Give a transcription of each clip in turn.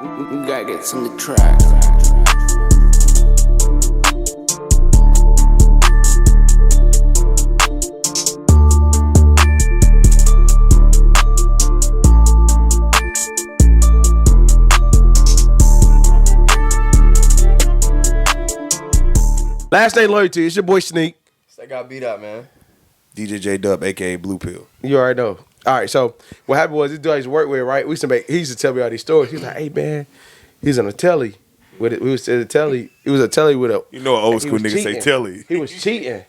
We gotta get some of the track. Last Day Loyalty. It's your boy Sneak. I got Bdot, man. DJ J Dub, aka Blue Pill. You already know. All right, so what happened was this dude I used to work with, right? He used to tell me all these stories. He was like, "Hey man, he's on a telly with it. We was at a telly. It was a telly with a. You know, an old school nigga say telly. He was cheating,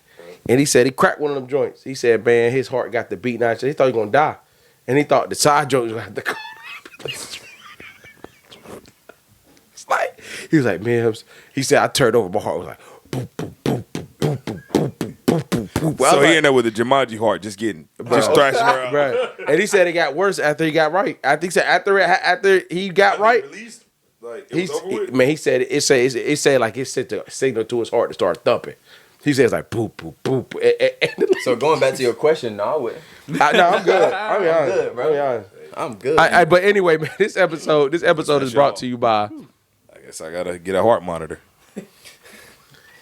and he said he cracked one of them joints. He said, man, his heart got the beat. Now he thought he was gonna die, and he thought the side joint was gonna have to go. It's like he was like, man, he said I turned over, my heart was like, boom, boom, boom, boom, boom, boom, boom, boom, boom, boom. So he ended up with a Jumanji heart, just thrashing around. Right. And he said it got worse after he got right. I think after he got right. Released, like, it was over with? Man, he said it said like it sent a signal to his heart to start thumping. He says like boop boop boop. So going back to your question, no, I wouldn't. No, I'm good. I'll be honest. good, bro. I'll be honest. I'm good. But anyway, man, this episode is brought to you by. I guess I gotta get a heart monitor.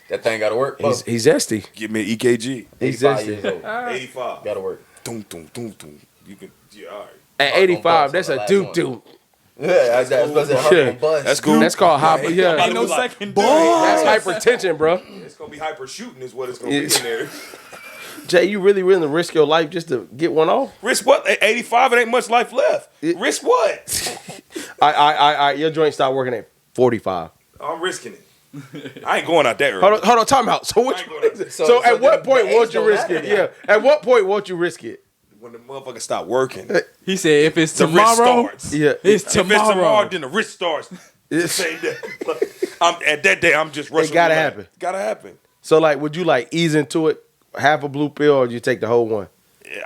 That thing gotta work. He's zesty. Give me an EKG. He's 85 zesty. years old. 85. Gotta work. Doom, doom, doom, doom. You can, yeah, all right. At 85, that's a doop doop. Yeah, that's supposed to heart gonna bust. That's cool. That's called hyper. Yeah, Ain't no second. that's hypertension, bro. It's gonna be hyper shooting, is what it's gonna be in there. Jay, you really willing to risk your life just to get one off? Risk what? At 85, it ain't much life left. Risk what? Your joint start working at 45. I'm risking it. I ain't going out that early. Hold on, time out. So at what point won't you risk it? Yeah. At what point won't you risk it? When the motherfucker stop working. He said if it's The wrist tomorrow, starts. Yeah. it's If it's tomorrow, tomorrow. then the wrist starts. The same day. At that day, I'm just rushing. It gotta happen. Gotta happen. So like, would you like ease into it, half a blue pill, or you take the whole one?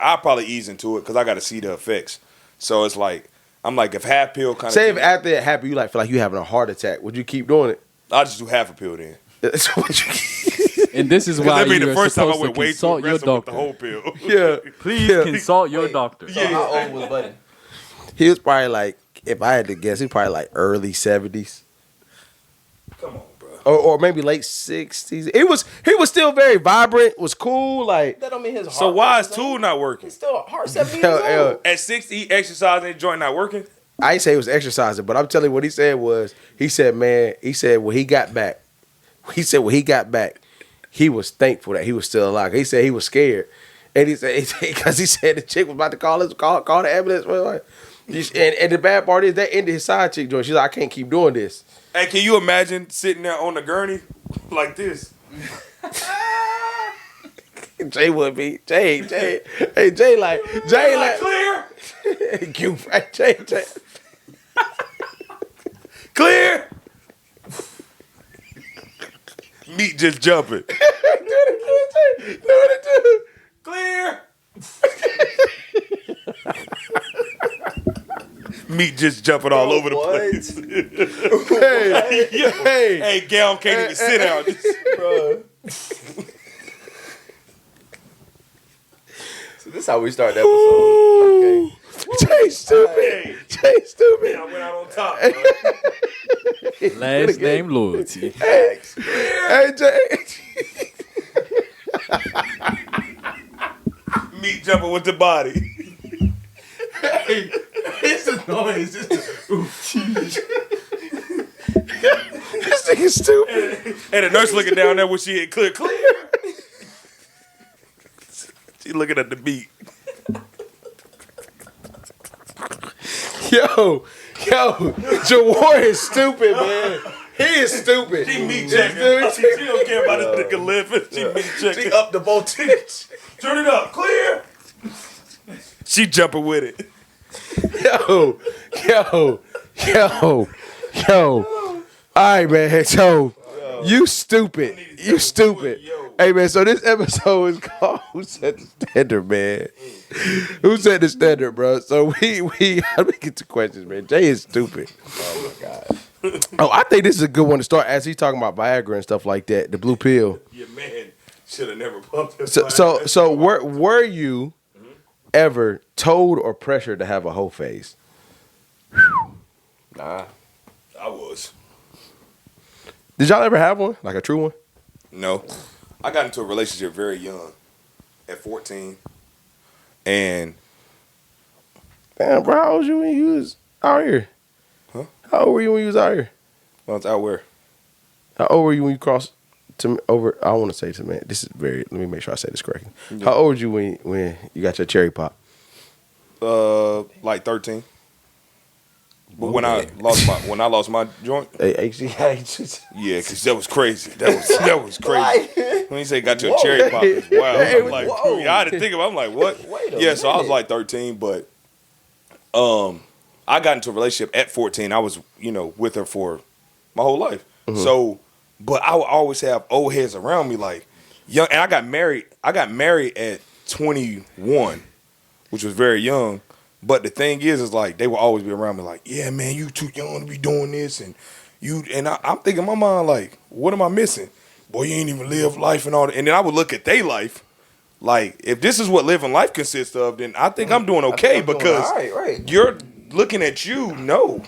I'll probably ease into it because I got to see the effects. So it's like, I'm like, if half pill kind of. Say if after it happened, you like feel like you having a heart attack, would you keep doing it? I'll just do half a pill then. So what you- And this is Because why that'd be you're the first time I supposed to went way too consult your aggressive with the doctor. whole pill. yeah. Please Yeah. consult your doctor. So how old was Buddy? He was probably like, if I had to guess, he probably like early 70s. Come on, bro. Or maybe late 60s. He was still very vibrant, was cool, like. That don't mean his heart. So why is works. tool not working? He's still heart 70 Hell, years hell. old. At 60, he exercising, his joint not working? I ain't say he was exercising, but I'm telling you what he said was, when he got back, he was thankful that he was still alive. He said he was scared. And he said, because he said the chick was about to call the ambulance. And the bad part is that ended his side chick joint. She's like, I can't keep doing this. Hey, can you imagine sitting there on the gurney like this? Jay would be. Jay like Clear? Goof, right? Jay. Clear? Meat just jumping. Do it again. Clear? Meat just jumping all over the what? place. Hey. Hey, Gal can't even sit down. Bro. So this is how we start the episode. Okay. Jay stupid. Jay stupid. I went out on top. Bro. Last name loyalty. Hey, Jay. Meat jumping with the body. It's a noise. This nigga stupid. And the nurse looking down there when she hit clear. She looking at the beat. Yo, Jawar is stupid, man. He is stupid. She meat checking. She don't care about this nigga living. She meat checking. She up the voltage. Turn it up. Clear. She jumping with it. Yo. All right, man. So, you stupid. You stupid. Hey, man, so this episode is called Who Set the Standard, man? Who set the standard, bro? So, let me get to questions, man. Jay is stupid. Oh my God. Oh, I think this is a good one to start as he's talking about Viagra and stuff like that, the blue pill. Your man should have never pumped this. So were you ever told or pressured to have a hoe phase? Nah. Did y'all ever have one? Like a true one? No. I got into a relationship very young, at 14. And Damn, bro, how old was you when you was out here? Huh? How old were you when you was out here? I was out where? How old were you when you crossed to over? I want to say to man. This is very. Let me make sure I say this correctly. How old were you when you got your cherry pop? Like 13. But when I lost my joint, Hey, yeah, because that was crazy. That was crazy. When you say got your cherry pop, it's wild. Hey, I'm like, whoa. I had to think about. I'm like, what? Wait a Yeah, so I was minute. like 13, but I got into a relationship at 14. I was, with her for my whole life. So, but I would always have old heads around me, like young. And I got married. At 21, which was very young. But the thing is like they will always be around me, like, yeah, man, you too young to be doing this, and I'm thinking in my mind, like, what am I missing? Boy, you ain't even live life and all that. And then I would look at their life, like, if this is what living life consists of, then I think I'm doing okay I'm doing because all right. you're looking at you, no.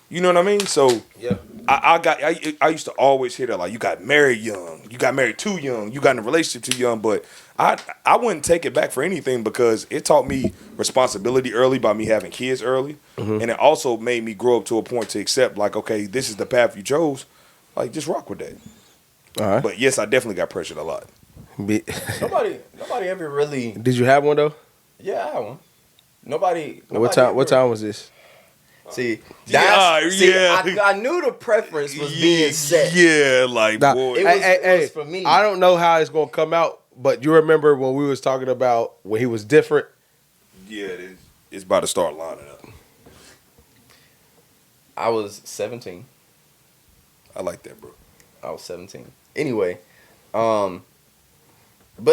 You know what I mean? So Yeah. I used to always hear that, like, you got married young, you got married too young, you got in a relationship too young, but I wouldn't take it back for anything because it taught me responsibility early by me having kids early, and it also made me grow up to a point to accept, like, okay, this is the path you chose, like, just rock with that. All right. But yes, I definitely got pressured a lot. Nobody ever really. Did you have one though? Yeah, I had one. Nobody. What time? What time was this? See, Yeah, I knew the preference was being set. Yeah, like, Nah, boy. It was for me. I don't know how it's gonna come out, but you remember when we was talking about when he was different? Yeah, it's about to start lining up. I was 17. I like that, bro. I was 17. Anyway, but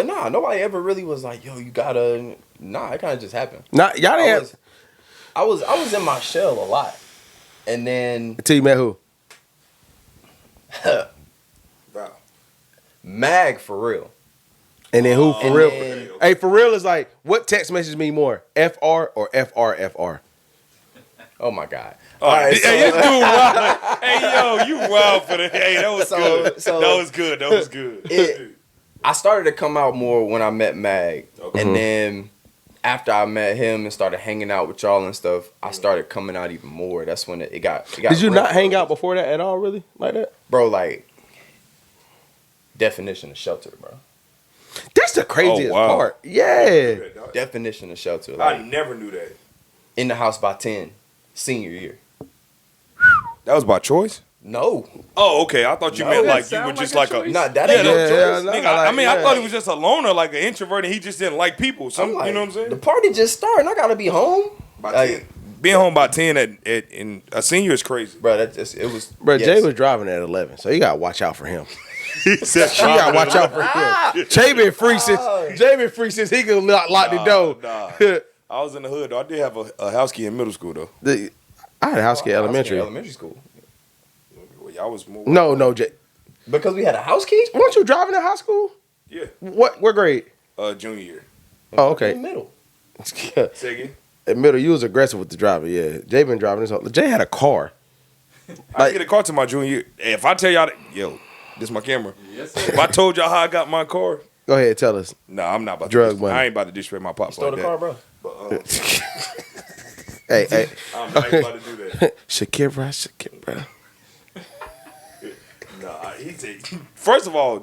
nah, nobody ever really was like, yo, you gotta. Nah, it kind of just happened. Nah, y'all didn't have I was in my shell a lot, and then until you met who? Wow. Mag for real. And then who for And real? then- Hey, for real is like what text message mean more? FR or FRFR? Oh my god. All right, so- hey, this dude wild. Hey, yo, you wild for the. Hey, that was So- good. so- that was good. That was good. I started to come out more when I met Mag, Okay. and then after I met him and started hanging out with y'all and stuff, I started coming out even more. That's when it got. Did you real not hang for out us. before that at all, really? Like that? bro? Like definition of shelter, bro. That's the craziest wow. part. Yeah. Definition of shelter. I Like never knew that. in the house by 10, senior year. That was by choice. No, Oh, okay. I thought you No, meant that like you sound were like just a like choice. a. nah, that Yeah, ain't no yeah, choice. no, Nigga, like, I mean, yeah. I thought he was just a loner, like an introvert, and he just didn't like people. I'm like, You know what I'm saying? The party just started. I gotta be home. By Like, 10. Being home by 10 in a senior is crazy. bro, that just it was. Bro, yes. Jay was driving at 11, so you gotta watch out for him. He said, You gotta watch out for him. Jay been free since he could lock the door. Nah. I was in the hood, though. I did have a house key in middle school, though. I had a house key at I was in elementary. elementary school Well, y'all was more. No, Jay. because we had a house key. Weren't you driving in high school? Yeah. What grade? Junior year. Oh, In okay. the middle. Say again? At middle, you was aggressive with the driving. Yeah, Jay been driving this whole. Jay had a car. I get a car to my junior year. Hey, if I tell y'all, yo, this my camera. Yes, If I told y'all how I got my car, Go ahead, tell us. nah, I'm not about Drug to. money. I ain't about to disrespect my pops Stole like the that. car, bro. Hey, I'm not about to do that. Shakira. Nah, he said. First of all,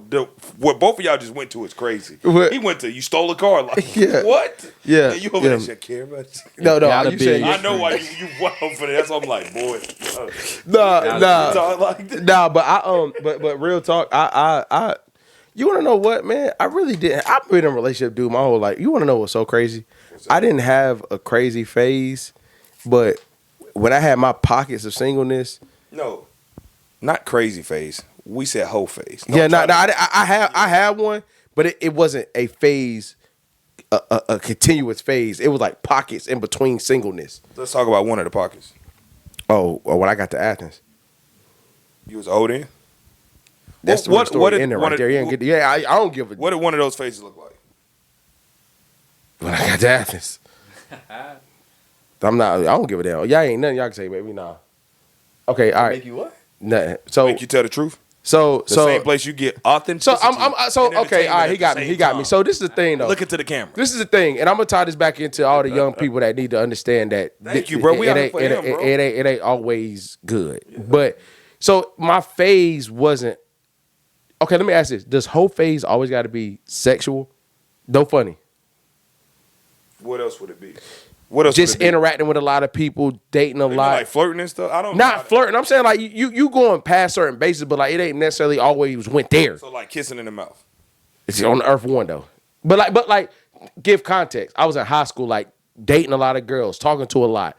what both of y'all just went to is crazy. What? He went to you stole a car. Like Yeah. what? Yeah, You over there, yeah. Shakira? No, Gotta you be. said I know why you wild for that. That's why I'm like, boy. nah. Talk like that. Nah, but but real talk, I you want to know what, man? I really didn't. I've been in a relationship, dude, my whole life. You want to know what's so crazy? I didn't have a crazy phase, but when I had my pockets of singleness, No, not crazy phase. We said whole phase. yeah, Don't try to- I had one, but it wasn't a phase, a continuous phase. It was like pockets in between singleness. Let's talk about one of the pockets. Oh, when I got to Athens, You was old in. that's What- the what story did- in there what right did- there. You ain't get, yeah, I don't give a. What did one of those phases look like? When I got to Athens. I'm not. I don't give a damn. Y'all ain't nothing y'all can say, baby. Nah. Okay. All Make right. you what? Nothing. So Make you tell the truth? So The same place you get authenticity. So I'm and okay. All right, he entertainment got at me. the He got same me. time. So this is the thing, though. Look into the camera. This is the thing, and I'm gonna tie this back into all the young people that need to understand that. Thank you, bro. We out here for them, bro. It ain't always good. Yeah. But so my phase wasn't. Okay, let me ask this: does whole phase always got to be sexual? No funny. What else would it be? What else? Just would it be? interacting with a lot of people, dating a lot, like flirting and stuff. I don't. Not flirting. I'm saying like you going past certain bases, but like it ain't necessarily always went there. So like kissing in the mouth. It's on the earth one though. But like, give context. I was in high school, like dating a lot of girls, talking to a lot,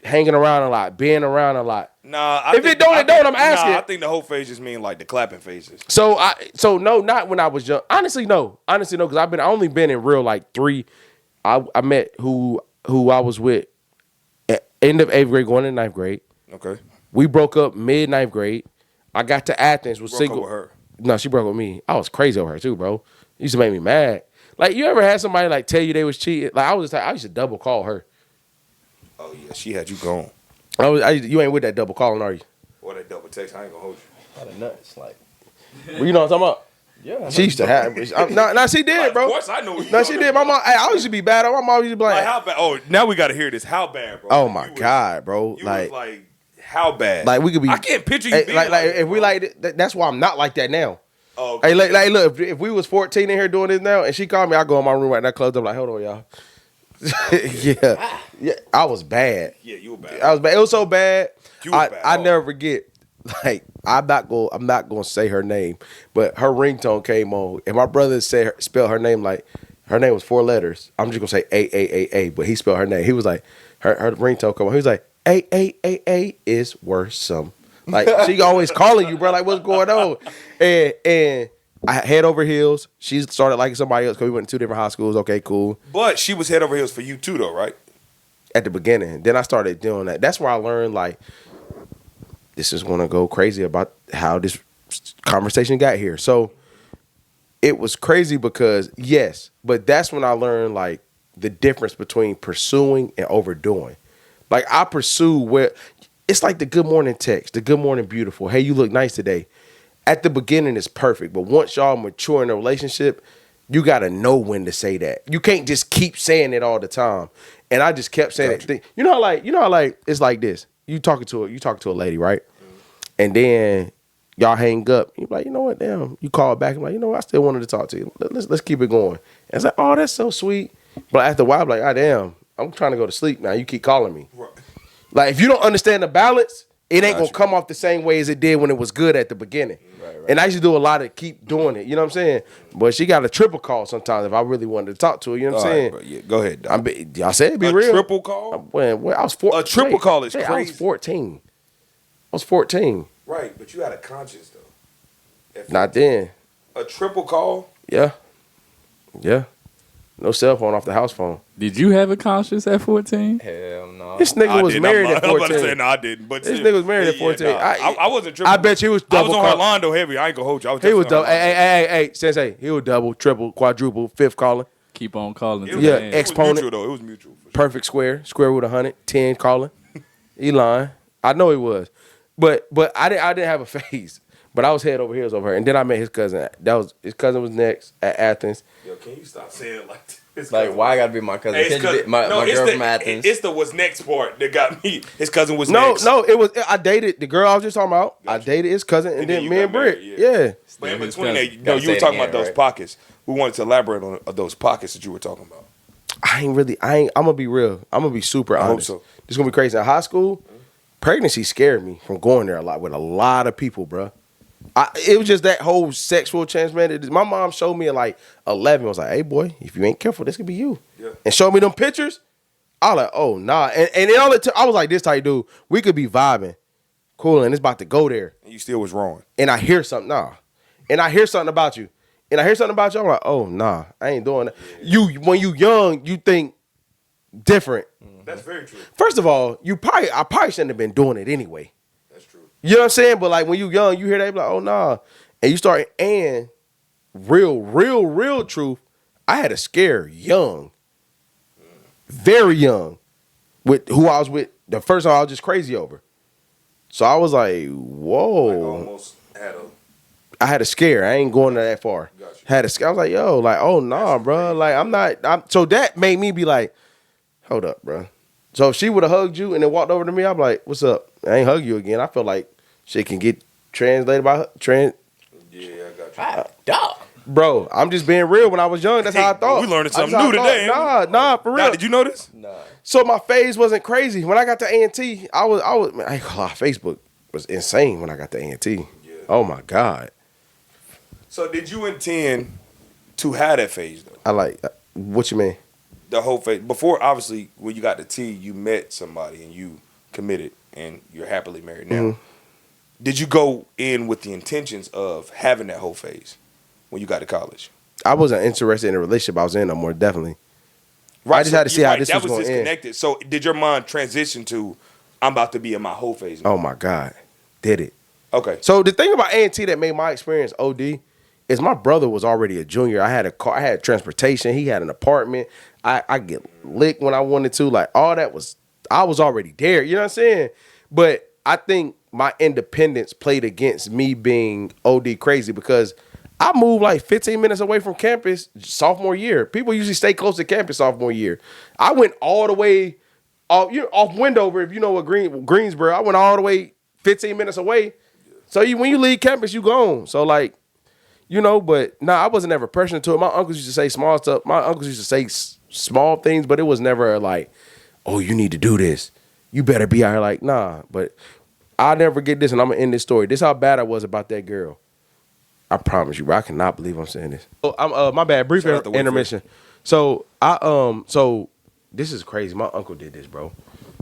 hanging around a lot, being around a lot. Nah, If it don't, I'm asking. Nah, I think the whole phase just mean like the clapping phases. So no, not when I was young. Honestly, no, because I only been in real like 3. I met who I was with at end of 8th grade, going into 9th grade. Okay. We broke up mid 9th grade. I got to Athens, was Broke single. up with her. No, she broke with me. I was crazy over her too, bro. It used to make me mad. Like, you ever had somebody like tell you they was cheating? Like, I used to double call her. Oh yeah, she had you gone. You ain't with that double calling, are you? Or that double text. I ain't gonna hold you. Kind of nuts, like. Well, you know what I'm talking about? Yeah. She used to have. No, she did, bro. Of course, I know. What No, she did. My mom. I used to be bad. My mom used to be Like like, how bad? Oh, now we got to hear this. How bad, bro? "Oh my god, bro!" You was like how bad? like we could be. I can't picture you Hey, being like that, if we bro. like that's why I'm not like that now. Oh, okay. Hey, like look, if we was 14 in here doing this now, and she called me, I go in my room right now, closed up, like, hold on, y'all. yeah, I was bad. Yeah, you were bad. I was bad. It was so bad. You was bad. I never forget. Like, I'm not gonna say her name, but her ringtone came on, and my brother spelled her name like her name was 4 letters. I'm just gonna say A, but he spelled her name. He was like her ringtone come on. He was like A is worrisome. Like, she always calling you, bro. Like, what's going on? And I head over heels. She started liking somebody else because we went to 2 different high schools. Okay, cool. But she was head over heels for you too, though, right? At the beginning, then I started doing that. That's where I learned like this is gonna go crazy about how this conversation got here. So it was crazy because yes, but that's when I learned like the difference between pursuing and overdoing. Like, I pursue where it's like the good morning text, the good morning beautiful. Hey, you look nice today. At the beginning, it's perfect, but once y'all mature in a relationship, you gotta know when to say that. You can't just keep saying it all the time. And I just kept saying it. You know how like it's like this. You talking to a lady, right? And then y'all hang up. You're like, you know what, damn. You call back. I'm like, you know what, I still wanted to talk to you. Let's keep it going. And it's like, oh, that's so sweet. But after a while, I'm like, ah, damn, I'm trying to go to sleep now. You keep calling me. Right. Like, if you don't understand the balance, it ain't Gotcha. gonna come off the same way as it did when it was good at the beginning. Right. And I used to do a lot of keep doing it. You know what I'm saying? But she got a triple call sometimes if I really wanted to talk to her. You know what I'm saying? Right, yeah, go ahead. Dog. Y'all said it be A real. triple call? When I was 14. A triple call is I crazy. was 14. I was 14. Right, but you had a conscience though. Not then. A triple call? Yeah. No cell phone off the house phone. Did you have a conscience at 14? Hell no. This nigga was married at I'm about to 14. say no, I didn't. But This nigga was married at 14. nah. I wasn't triple. I bet you was I was double on call. Orlando heavy. I ain't gonna hold you. I was He was definitely double. on Orlando. Hey, Sensei. He was double, triple, quadruple, fifth calling. Keep on calling. It to was, Yeah, the end. it was exponent. mutual though. It was mutual. For sure. Perfect square with 100, 10 calling. He lying. I know he was. But I didn't have a phase. But I was head over heels over her. And then I met his cousin. His cousin was next at Athens. Yo, can you stop saying it like this? Like, why I gotta be my cousin? Hey, Can't you be my girl from Athens? It's the what's next part that got me. His cousin was No, next. it was. I dated the girl I was just talking about. I Gotcha. dated his cousin, and And then then you me got and Britt. married, Yeah. But in His between cousin. that, you Gotta were say it talking again, about those right? pockets. We wanted to elaborate on those pockets that you were talking about. I'm gonna be real. I'm gonna be super I hope honest. so. This is gonna be crazy. In high school, pregnancy scared me from going there a lot with a lot of people, bro. It was just that whole sexual chance, man. My mom showed me at like 11. Was like, hey, boy, if you ain't careful, this could be you. Yeah. And showed me them pictures. I was like, oh, nah. And I was like this type dude. We could be vibing. Cool, and it's about to go there. And you still was wrong. And I hear something, And I hear something about you. And I hear something about you. I'm like, oh, nah, I ain't doing that. When you young, you think different. That's very true. First of all, I probably shouldn't have been doing it anyway. That's true. You know what I'm saying? But like when you young, you hear that, you be like, oh nah. And you start, and real truth, I had a scare young. Very young. With who I was with. The first time I was just crazy over. So I was like, whoa. Like almost had a I had a scare. I ain't going that far. Gotcha. Had a scare. I was like, yo, like, oh nah, bro. Like, so that made me be like, hold up, bro. So if she would have hugged you and then walked over to me, I'm like, what's up? I ain't hug you again. I feel like shit can get translated by Yeah, I got you. Dog. Bro, I'm just being real. When I was young, that's how I thought. We learning That's something how I new thought. today. Nah, for real. Nah, did you know this? Nah. So my phase wasn't crazy. When I got to A&T, I was man, I ain't gonna lie, Facebook was insane when I got to A&T. Yeah. Oh my God. So did you intend to have that phase though? I like, what you mean? The whole phase before, obviously, when you got the T, you met somebody and you committed and you're happily married now. Mm-hmm. Did you go in with the intentions of having that whole phase when you got to college? I wasn't interested in the relationship I was in no more, definitely. I just had to see how this that was going to end. disconnected. So did your mind transition to I'm about to be in my whole phase now? Oh my God. Did it. Okay. So the thing about A&T that made my experience OD is my brother was already a junior. I had a car, I had transportation, he had an apartment. I get licked when I wanted to. Like all that I was already there. You know what I'm saying? But I think my independence played against me being OD crazy because I moved like 15 minutes away from campus sophomore year. People usually stay close to campus sophomore year. I went all the way off Wendover, if you know what Greensboro. I went all the way 15 minutes away. So when you leave campus, you gone. So like, you know, but nah, I wasn't ever pressured to it. My uncles used to say small stuff. My uncles used to say small things, but it was never like, oh, you need to do this. You better be out here like, nah. But I'll never get this, and I'm going to end this story. This is how bad I was about that girl. I promise you, bro. I cannot believe I'm saying this. So I'm my bad. Brief Shout out to Winfield. intermission. So so this is crazy. My uncle did this, bro.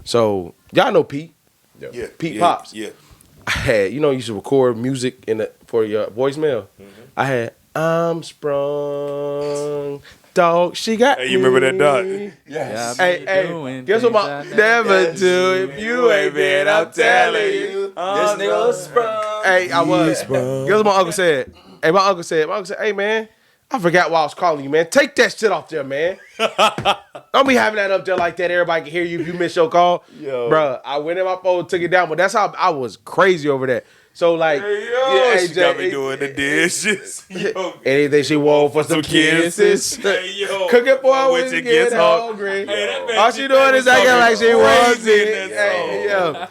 So y'all know Pete. Yeah. Pete Pops. Yeah. I had, you used to record music for your voicemail. I had I'm sprung, dog. She got Hey, you remember that dog? Yes. Hey, guess what my never do if you ain't been. I'm telling you. This nigga was sprung. Hey, I was. Guess what my uncle said? Hey, my uncle said, hey man, I forgot why I was calling you, man. Take that shit off there, man. Don't be having that up there like that. Everybody can hear you if you miss your call. Yo. Bruh, I went in my phone, took it down, but that's how I was crazy over that. So like, She got me doing the dishes. Yo. anything she want for some kisses. Hey, yo. Cooking for her When when she she get gets hungry. Hey, that All man, she doing is acting like she wants crazy it. in that Hey, yo.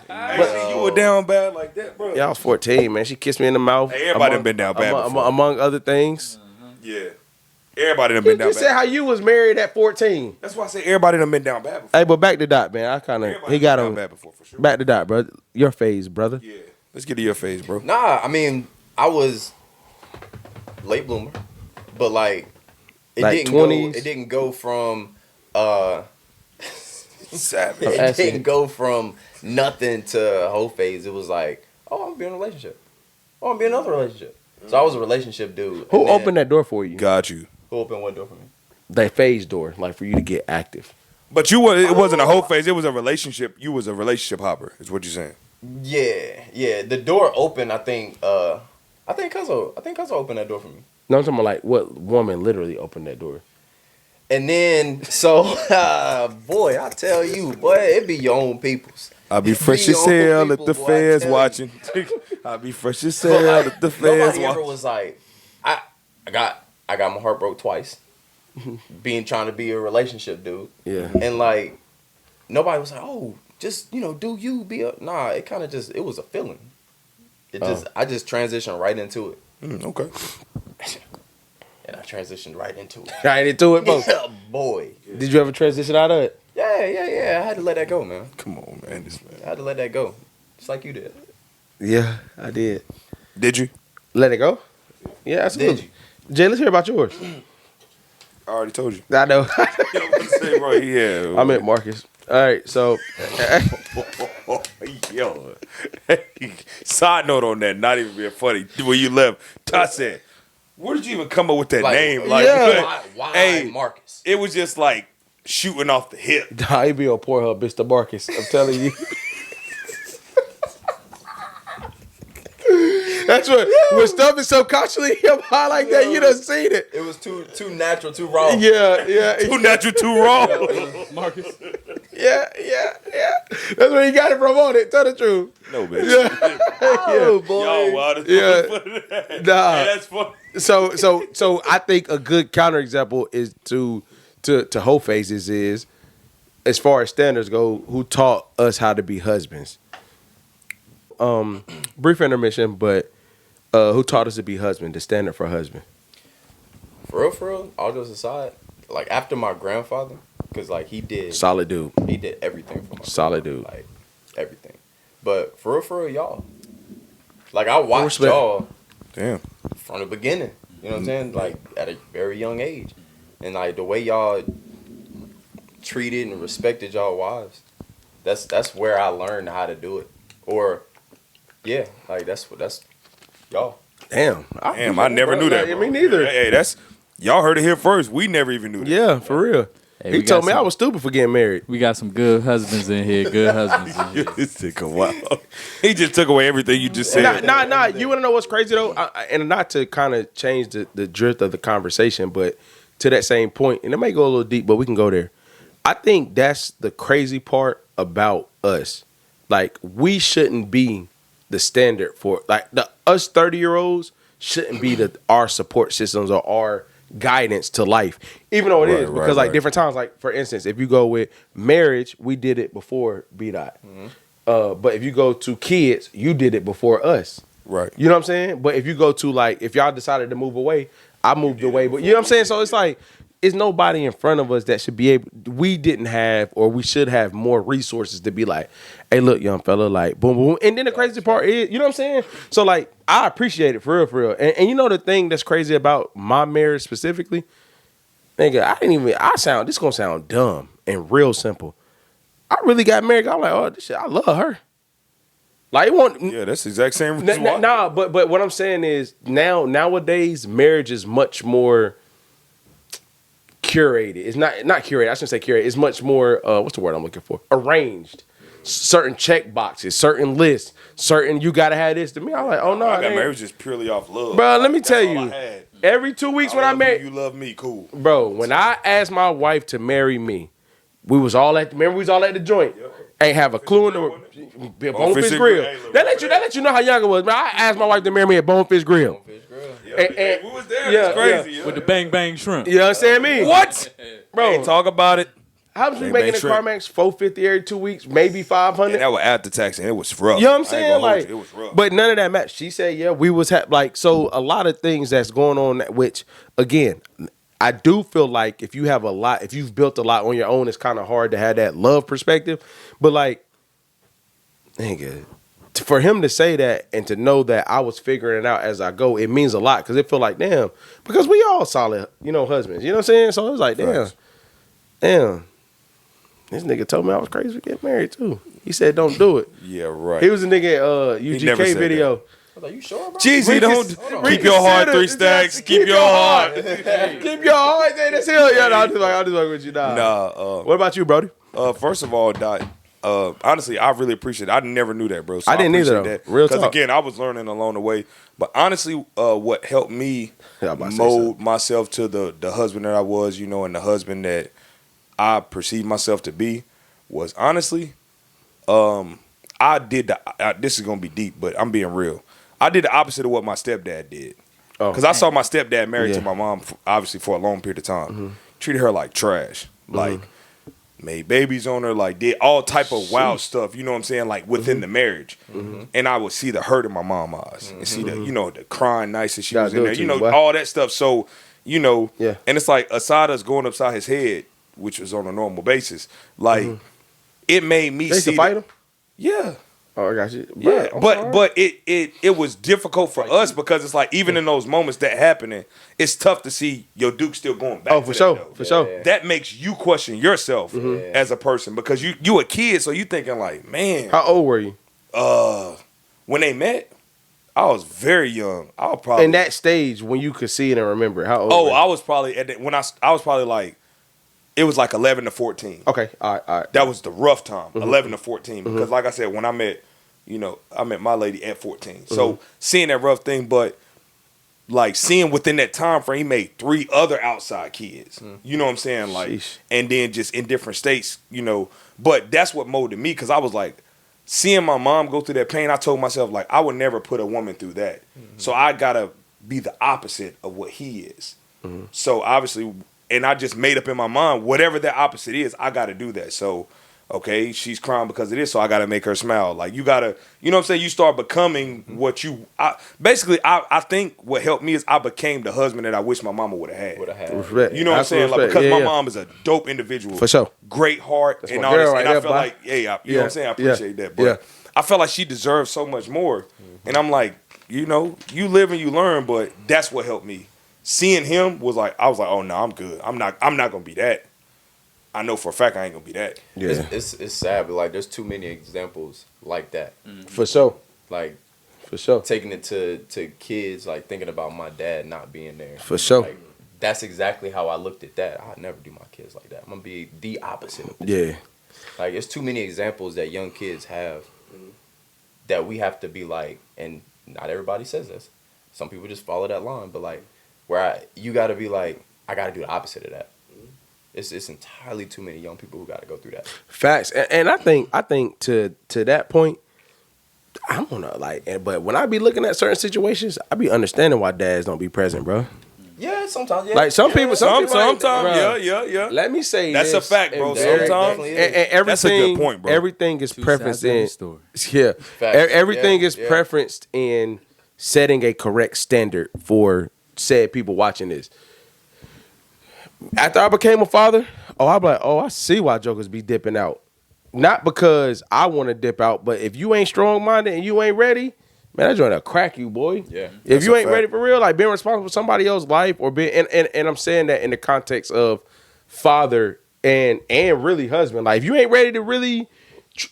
Hey, you were down bad like that, bro. Yeah, I was 14, man. She kissed me in the mouth. Hey, everybody done been down bad before. among other things. Yeah. Everybody done been You down said how bad. you was married at 14. That's why I say everybody done been down bad before. Hey, but back to Dot, man. I kind of Everybody he got been him down bad before, for sure. back to Dot, bro. Your phase, brother. Yeah. Let's get to your phase, bro. Nah, I mean, I was late bloomer, but like it Like didn't 20s? go. It didn't go from Savage. it asking. didn't go from nothing to a whole phase. It was like, oh, I'm gonna be in a relationship. Oh, I'm gonna be in another relationship. So I was a relationship dude. Who And then- opened that door for you? Got you. Who opened one door for me? That phase door, like for you to get active. But it wasn't a whole phase. It was a relationship. You was a relationship hopper, is what you're saying. Yeah. The door opened. I think cuz opened that door for me. No, I'm talking about like what woman literally opened that door. And then so boy, I tell you, boy, it be your own peoples. I'll be fresh Be as on hell people, if the boy, I fans tell you. watching. I'll be fresh as But, hell like, if the fans nobody ever watching. was like, I got my heart broke twice, trying to be a relationship dude, Yeah. and like nobody was like, oh, just do you be a nah. It kind of it was a feeling. I just transitioned right into it, Okay. and I transitioned right into it. Right into it, bro. Yeah, boy. Did you ever transition out of it? Yeah. I had to let that go, man. Come on, man. This man. I had to let that go, just like you did. Yeah, I did. Did you? Let it go? Yeah, absolutely. Did you? Jay, let's hear about yours. I already told you. I know. Yeah. I meant Marcus. All right, so Yo. Side note on that, not even being funny. When you left, Todd said, where did you even come up with that name? Like, yeah. Why hey, Marcus? it was just like shooting off the hip. he be on Pornhub, Mr. Marcus. I'm telling you. That's what when stuff is subconsciously hip high like that, you done seen it. It was too natural, too raw. Yeah. Too natural, too raw. Marcus. Yeah. That's where you got it from on it. Tell the truth. No, bitch. Oh boy. Y'all wild as Yeah. fuck. Nah. Hey, that's funny. So I think a good counterexample is to whole phases is, as far as standards go, who taught us how to be husbands. Brief intermission, but who taught us to be husband, the standard for husband. For real, all jokes aside, like after my grandfather, because like he did Solid dude. everything for my Solid grandfather, dude. like everything. But for real, y'all, like I watched respect. y'all Damn. from the beginning. You know what I'm saying? Like at a very young age, and like the way y'all treated and respected y'all wives, that's where I learned how to do it. Or yeah, like that's y'all. Damn. I never knew that. Like, Bro. me neither. Hey, that's y'all heard it here first. We never even knew that. Yeah, for real. Hey, He we told got me I some- was stupid for getting married. We got some good husbands in here. Good husbands in here. This nigga wild. He just took away everything you just said. Nah. You want to know what's crazy though? And not to kind of change the drift of the conversation, but to that same point, and it may go a little deep, but we can go there. I think that's the crazy part about us. Like, we shouldn't be the standard for, like, us 30-year-olds shouldn't be our support systems or our guidance to life, even though it is, because like different times, like for instance, if you go with marriage, we did it before Bdot. But if you go to kids, you did it before us. Right. You know what I'm saying? But if you go to, like, if y'all decided to move away, I moved away. But you know what I'm saying? So it's like, it's nobody in front of us that should be able, we didn't have, or we should have more resources to be like, hey, look, young fella, like, boom, boom. And then the crazy part is, you know what I'm saying? So, like, I appreciate it for real. And you know the thing that's crazy about my marriage specifically? Nigga, this gonna sound dumb and real simple. I really got married. I'm like, oh, this shit, I love her. Like, it won't. Yeah, that's the exact same reason why. Nah, but what I'm saying is nowadays marriage is much more curated. It's not curated. I shouldn't say curated. It's much more what's the word I'm looking for? Arranged. Certain check boxes, certain lists, certain you gotta have this. To me, I'm like, oh no, I got married just purely off love. bro. Let me That's tell all you, I had. every 2 weeks when I love married, you love me, cool. bro. When I asked my wife to marry me, we was all at the joint. Ain't have a clue in the Bonefish Grill. Hey, look, That let you know how young I was. Man, I asked my wife to marry me at Bonefish Grill. Hey, we was there. yeah, That's crazy. yeah. Yeah. With the bang bang shrimp. You understand me? What? bro? Hey, talk about it. How much we Bang, making bang, a CarMax? $450 every 2 weeks, maybe $500. And that was after tax, and it was rough. You know what I'm I ain't saying? gonna hold Like, you, it was rough. but none of that mattered. She said, yeah, we was like, so a lot of things that's going on, which again, I do feel like if you've built a lot on your own, it's kind of hard to have that love perspective. But like, nigga, for him to say that and to know that I was figuring it out as I go, it means a lot, because it feel like, damn, because we all solid, husbands. You know what I'm saying? So it was like, damn. This nigga told me I was crazy to get married too. He said, don't do it. Yeah, right. He was a nigga at never UGK said video. I was like, you sure, bro? Jeezy, don't keep your heart 3 stacks. Keep your heart. Keep your heart. Hey, that's hell. Yeah, no, I'll just like with you. Nah. What about you, Brody? First of all, Dot, honestly, I really appreciate it. I never knew that, bro. So I didn't either, appreciate though. Real talk. Because again, I was learning along the way. But honestly, what helped me Yeah, I'm about to say mold myself to the husband that I was, and the husband that I perceived myself to be, was honestly, I did this is gonna be deep, but I'm being real. I did the opposite of what my stepdad did. Because I saw my stepdad married to my mom, obviously for a long period of time. Treated her like trash, like made babies on her, like did all type of wild stuff. You know what I'm saying? Like within the marriage, and I would see the hurt in my mom's eyes, and see the the crying nice that she was in there. All that stuff. So and it's like aside us going upside his head, which was on a normal basis, like it made me They used see. to fight him? Yeah. Oh, I got you. Yeah, Bro, but it was difficult for us because it's like even in those moments that happening, it's tough to see your Duke still going back. Oh, to for that, sure. though. For sure. That makes you question yourself as a person because you a kid, so you thinking like, man, How old were you? when they met, I was very young. I was probably In that stage when you could see it and remember it, how old were you? I was probably when I was probably like, it was like 11 to 14. Okay, all right. That was the rough time, 11 to 14. Because like I said, when I met, I met my lady at 14. So seeing that rough thing, but like seeing within that time frame, he made 3 other outside kids. You know what I'm saying? Like, Sheesh. and then just in different states, But that's what molded me because I was like, seeing my mom go through that pain, I told myself, like, I would never put a woman through that. So I gotta be the opposite of what he is. So obviously, and I just made up in my mind, whatever that opposite is, I gotta do that. So, okay, she's crying because of this, so I gotta make her smile. Like, you gotta, you know what I'm saying? You start becoming what you, I think what helped me is I became the husband that I wish my mama would have had. Respect. You know what I'm saying? Like, Respect. because Yeah, my yeah. mom is a dope individual. For sure. Great heart and my all this. girl And right I there, felt boy. like, you know what I'm saying? I appreciate that. But Yeah. I felt like she deserved so much more. And I'm like, you know, you live and you learn, but that's what helped me. Seeing him was like, I was like, oh no, I'm good. I'm not gonna be that. I know for a fact I ain't gonna be that. Yeah. It's sad, but like there's too many examples like that. For sure. Like For sure. taking it to kids, like thinking about my dad not being there. For sure. Like, that's exactly how I looked at that. I'd never do my kids like that. I'm gonna be the opposite of this. Yeah. Like, there's too many examples that young kids have that we have to be like, and not everybody says this. Some people just follow that line, but like, you got to be like, I got to do the opposite of that. It's entirely too many young people who got to go through that. Facts. And I think to that point, I'm gonna but when I be looking at certain situations, I be understanding why dads don't be present, bro. Yeah, sometimes. Yeah. Like some people ain't- Sometimes, bruh, yeah. Let me say That's this, a fact, bro. and Sometimes. and everything, That's a good point, bro. Everything is Two preferenced sides of the in story. yeah. Facts. Everything Yeah, is yeah. preferenced in setting a correct standard for said people watching this. After I became a father, I'm like, I see why jokers be dipping out. Not because I want to dip out, but if you ain't strong-minded and you ain't ready, man, that joint will crack you, boy. Yeah. If That's you a ain't fact. ready for real, like being responsible for somebody else's life or being, and I'm saying that in the context of father and really husband. Like if you ain't ready to really,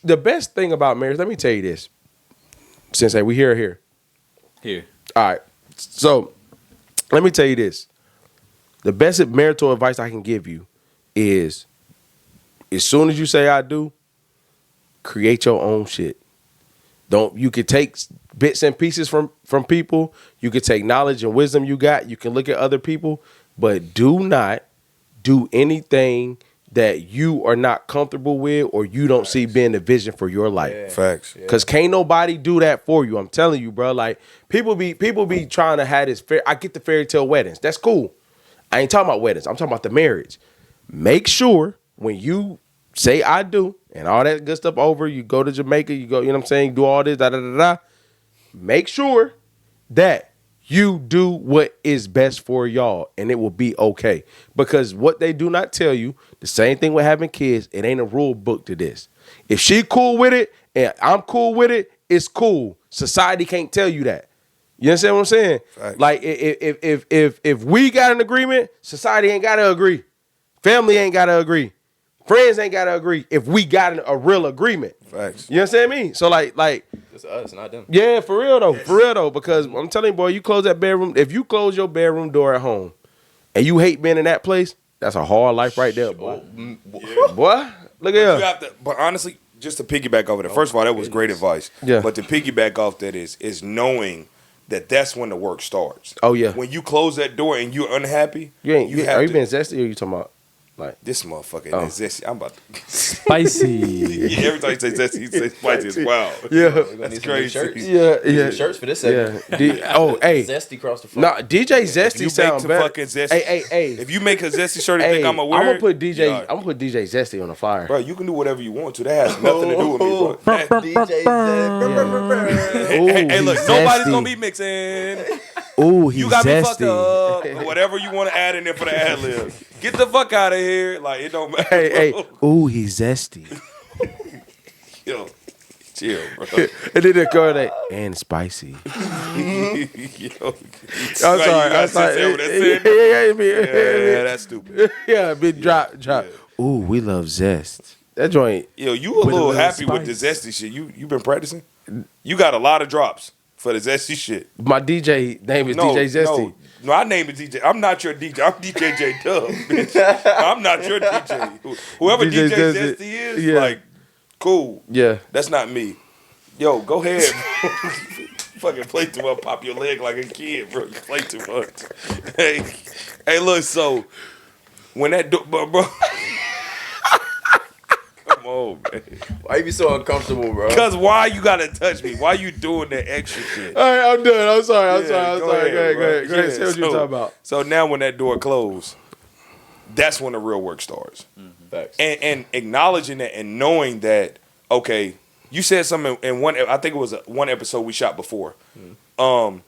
the best thing about marriage, let me tell you this. Sensei, we here. Here. All right. So let me tell you this. The best marital advice I can give you is as soon as you say I do, create your own shit. You could take bits and pieces from people. You could take knowledge and wisdom you got. You can look at other people, but do not do anything that you are not comfortable with or you don't see being the vision for your life. Yeah. Facts. Cause can't nobody do that for you. I'm telling you, bro. Like people be trying to have this I get the fairy tale weddings. That's cool. I ain't talking about weddings. I'm talking about the marriage. Make sure when you say I do and all that good stuff over, you go to Jamaica, you go, you know what I'm saying, do all this, make sure that you do what is best for y'all and it will be okay. Because what they do not tell you, the same thing with having kids, it ain't a rule book to this. If she cool with it and I'm cool with it, it's cool. Society can't tell you that. You understand what I'm saying? Facts. Like if we got an agreement, society ain't gotta agree. Family ain't gotta agree. Friends ain't gotta agree if we got a real agreement. Facts. You understand me? So like It's us, not them. yeah, for real though, because I'm telling you, boy, you close that bedroom. If you close your bedroom door at home, and you hate being in that place, that's a hard life right there, boy. Boy, look at You her. have to, but honestly, just to piggyback over that. First of all, that was great advice. Yeah. But to piggyback off that is knowing that that's when the work starts. Oh yeah, When you close that door and you're unhappy, you ain't. have Are you to- being zesty or you talking about like? This motherfucker Oh. is zesty. I'm about to. Spicy. Yeah, every time you say zesty, you say spicy as wow. Yeah, We're gonna That's need some new shirts. crazy. yeah. Shirts for this Yeah. segment. Hey. Zesty across the front. No, DJ If Zesty you sound make the better. fucking zesty, Hey. if you make a zesty shirt and think I'm a I'm weird, gonna put DJ. yeah. I'm gonna put DJ Zesty on the flyer. Bro, you can do whatever you want to. That has nothing to do with me, bro. That- DJ hey, look, he's nobody's zesty. gonna be mixing. Ooh, he's You got me fucked zesty. up. Or whatever you want to add in there for the ad lib. Get the fuck out of here. Like, it don't matter. Hey. Ooh, he's zesty. Yo, chill, bro. And then the girl like, and spicy. Yo. I'm sorry. I'm sorry. Yeah, that's stupid. Yeah, big drop. Ooh, we love zest. That joint. Yo, you a With a little little happy with the spice. zesty shit. You been practicing? You got a lot of drops for the zesty shit. My DJ name is DJ Zesty. No, I name it DJ. I'm not your DJ. I'm DJ J Dub, bitch. I'm not your DJ. Whoever DJ DJ Zesty. Zesty is, Yeah. like, cool. Yeah. That's not me. Yo, go ahead. Fucking play too much. Pop your leg like a kid, bro. You play too much. Hey, look. So when that bro, come Come on, man. Why you be so uncomfortable, bro? Cause why you gotta touch me? Why you doing that extra shit? All right, I'm done. I'm sorry. I'm Yeah, sorry. I'm go sorry. ahead, Go ahead. bro. Go ahead. Yeah, Say what you're talking about. So now when that door closed, that's when the real work starts. Facts. And acknowledging that and knowing that, okay, you said something in one, I think it was one episode we shot before, to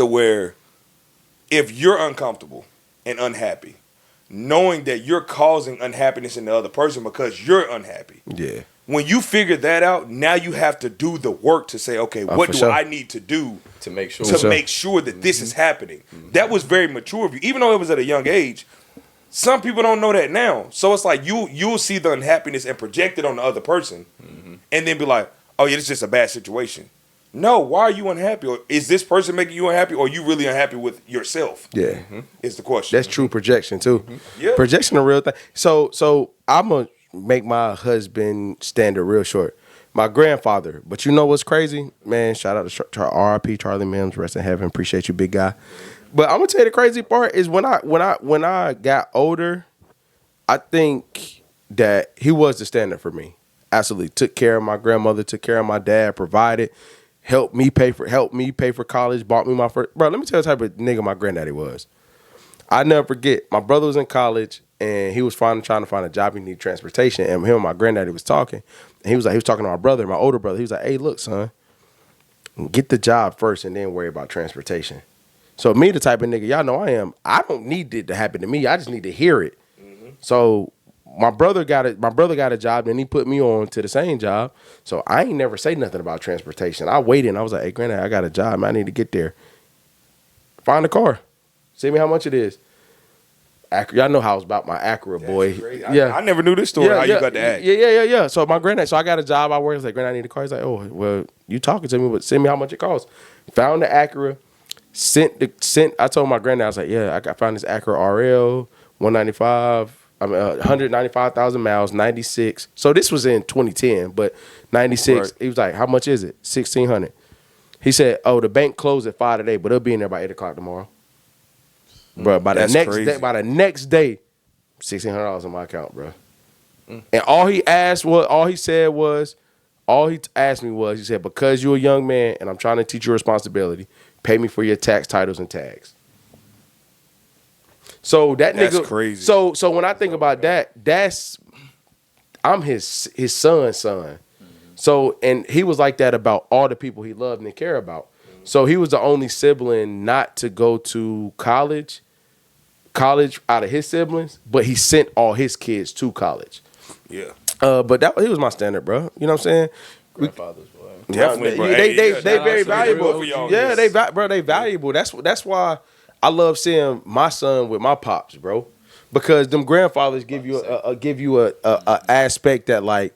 where if you're uncomfortable and unhappy, knowing that you're causing unhappiness in the other person because you're unhappy. Yeah. When you figure that out, now you have to do the work to say, okay, what for do sure. I need to do To make sure. to make sure that this is happening? That was very mature of you, even though it was at a young age. Some people don't know that now, so it's like you'll see the unhappiness and project it on the other person, and then be like, oh yeah, it's just a bad situation. No, why are you unhappy? Or is this person making you unhappy, or are you really unhappy with yourself? Yeah. Is the question. That's true projection too. Yeah. Projection a real thing. So I'm gonna make my husband standard real short. My grandfather, but you know what's crazy, man? Shout out to R.I.P. Charlie Mims, rest in heaven. Appreciate you, big guy. But I'm gonna tell you the crazy part is when I got older, I think that he was the standard for me. Absolutely, took care of my grandmother, took care of my dad, provided, helped me pay for college, bought me my first. Bro, let me tell you the type of nigga my granddaddy was. I never forget. My brother was in college and he was trying to find a job. He needed transportation, and him and my granddaddy was talking. And he was talking to my brother, my older brother. He was like, "Hey, look, son, get the job first, and then worry about transportation." So me, the type of nigga y'all know I am, I don't need it to happen to me. I just need to hear it. So my brother got a job, and he put me on to the same job. So I ain't never say nothing about transportation. I waited, and I was like, "Hey, granddad, I got a job. Man, I need to get there. Find a car. See me how much it is." Y'all know how it's about my Acura, boy. I never knew this story. How you got the act? Yeah. So my granddad, so I got a job. I work. I was like, "Granddad, I need a car." He's like, "Oh, well, you talking to me, but send me how much it costs." Found the Acura. I told my granddad, I was like, "Yeah, I found this Acura RL 195. 195,000 miles, 96. So this was in 2010, but 96. Right. He was like, "How much is it?" 1,600. He said, "Oh, the bank closed at 5 today, but it'll be in there by 8 o'clock tomorrow." Bro, by the That's next crazy. day, $1,600 in my account, bro. And all he asked me was, he said, "Because you're a young man and I'm trying to teach you responsibility, pay me for your tax titles and tags." So that That's nigga crazy. So when I think about that, I'm his son's son. So, and he was like that about all the people he loved and cared about. So he was the only sibling not to go to college out of his siblings, but he sent all his kids to college. Yeah. But he was my standard, bro. You know what I'm saying? Grandfathers, boy. Definitely, bro. They Hey, yeah, very that's valuable. real for y'all. Yeah, they valuable. That's why I love seeing my son with my pops, bro. Because them grandfathers give you a aspect that, like,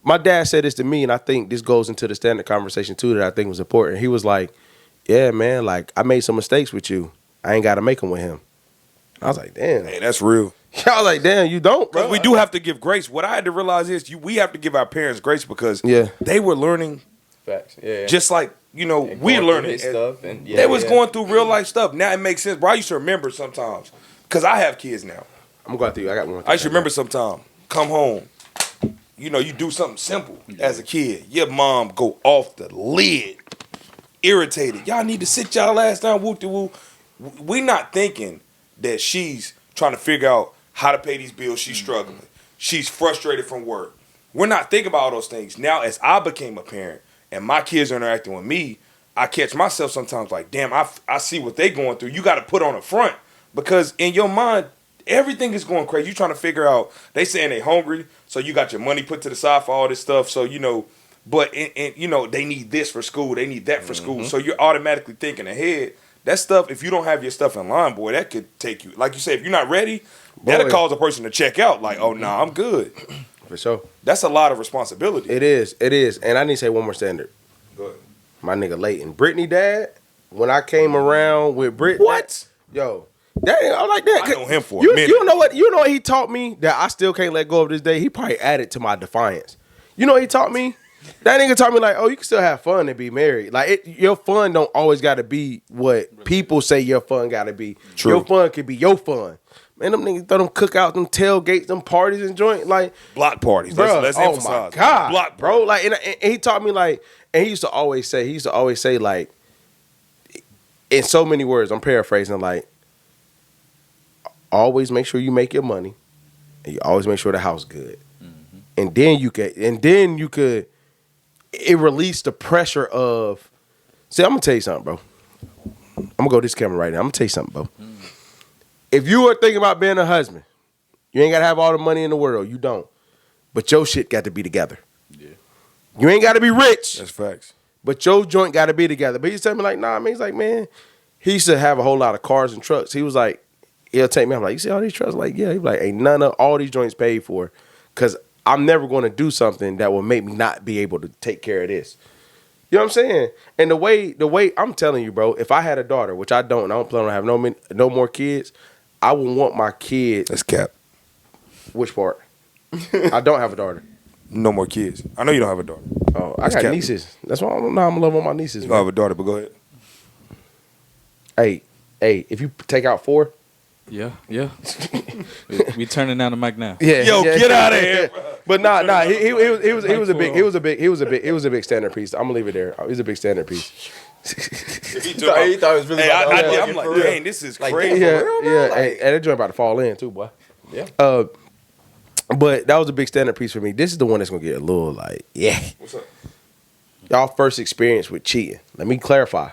my dad said this to me, and I think this goes into the standard conversation too that I think was important. He was like, "Yeah, man, like, I made some mistakes with you. I ain't got to make them with him." I was like, "Damn." Hey, that's real. I was like, "Damn, you don't, bro." Because we do have to give grace. What I had to realize is we have to give our parents grace because Yeah. they were learning Facts. Yeah. just like, And we going learning. through his stuff. And They was going through real life stuff. Now it makes sense. Bro, I used to remember sometimes because I have kids now. I'm going through. I got one. I used to remember sometimes come home. You do something simple as a kid. Your mom go off the lid, irritated. Y'all need to sit y'all ass down, woo-de-woo. We not thinking that she's trying to figure out how to pay these bills. She's struggling. She's frustrated from work. We're not thinking about all those things. Now, as I became a parent and my kids are interacting with me, I catch myself sometimes like, damn, I see what they going through. You got to put on the front because in your mind, everything is going crazy. You trying to figure out, they saying they hungry, so you got your money put to the side for all this stuff. So, but they need this for school. They need that for school. So you're automatically thinking ahead. That stuff, if you don't have your stuff in line, boy, that could take you. Like you said, if you're not ready, that'll cause a person to check out. Like, oh, nah, I'm good. For sure. That's a lot of responsibility. It is. And I need to say one more standard. Go ahead. My nigga Leighton. Brittany dad, when I came around with Britt. What? Yo. That, I like that. I know him for a you, minute. You know what he taught me that I still can't let go of this day? He probably added to my defiance. You know what he taught me? That nigga taught me, like, oh, you can still have fun and be married. Like, your fun don't always got to be what people say your fun got to be. True. Your fun could be your fun. Man, them niggas throw them cookouts, them tailgates, them parties and joint. Like, Block parties. bro, Let's oh emphasize. my God, Block bro. parties. Like, and he taught me, like, and he used to always say, like, in so many words, I'm paraphrasing, like, always make sure you make your money, and you always make sure the house good. And then you could, it released the pressure of, see, I'm gonna tell you something, bro. I'm gonna go to this camera right now. I'm gonna tell you something, bro. If you are thinking about being a husband, you ain't gotta have all the money in the world. You don't. But your shit got to be together. Yeah. You ain't gotta be rich. That's facts. But your joint gotta be together. But he's telling me like, nah, man. He's like, man, he used to have a whole lot of cars and trucks. He was like, he'll take me. I'm like, you see all these trucks? Like, yeah. He's like, ain't none of all these joints paid for. Cause I'm never gonna do something that will make me not be able to take care of this. You know what I'm saying? And the way I'm telling you, bro, if I had a daughter, which I don't, and I don't plan on having no more kids, I would want my kids. That's cap. Which part? I don't have a daughter. No more kids. I know you don't have a daughter. Oh, I That's got cap. nieces. That's why I'm in love with my nieces. You Man. don't have a daughter, but go ahead. Hey, if you take out 4, Yeah. we turning down the mic now. yeah, Yo, yeah, get yeah, out of yeah. here. But nah, he was a big standard piece. I'm gonna leave it there. He was a big standard piece. He thought it was really Hey, about that. I'm like, For real. dang, this is Like, crazy. damn, Yeah, for real, bro? yeah. Like- And that joint about to fall in too, boy. Yeah. But that was a big standard piece for me. This is the one that's gonna get a little like, yeah. What's up? Y'all first experience with cheating. Let me clarify.